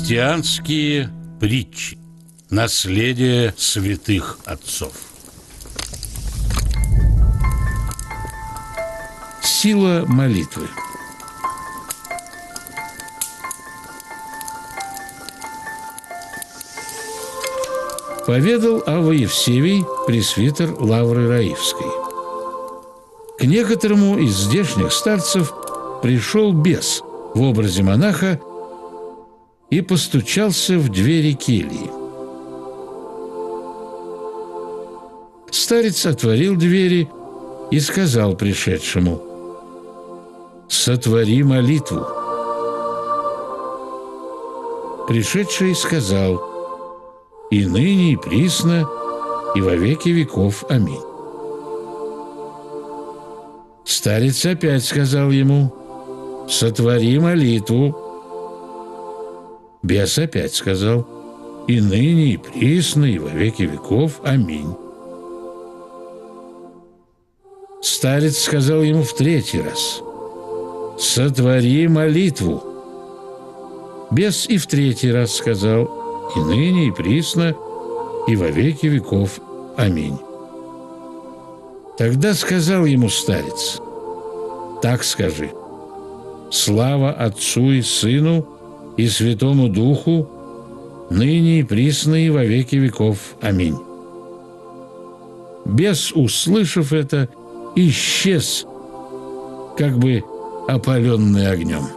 Христианские притчи. Наследие святых отцов. Сила молитвы. Поведал Авва Евсевий, пресвитер Лавры Раифской. К некоторому из здешних старцев пришел бес в образе монаха и постучался в двери кельи. Старец отворил двери и сказал пришедшему: «Сотвори молитву». Пришедший сказал: «И ныне, и присно, и во веки веков. Аминь». Старец опять сказал ему: «Сотвори молитву». Бес опять сказал: «И ныне, и присно, и во веки веков. Аминь». Старец сказал ему в третий раз: «Сотвори молитву». Бес и в третий раз сказал: «И ныне, и присно, и во веки веков. Аминь». Тогда сказал ему старец: «Так скажи: слава Отцу и Сыну и Святому Духу, ныне и присно, и во веки веков. Аминь». Бес, услышав это, исчез, как бы опаленный огнем.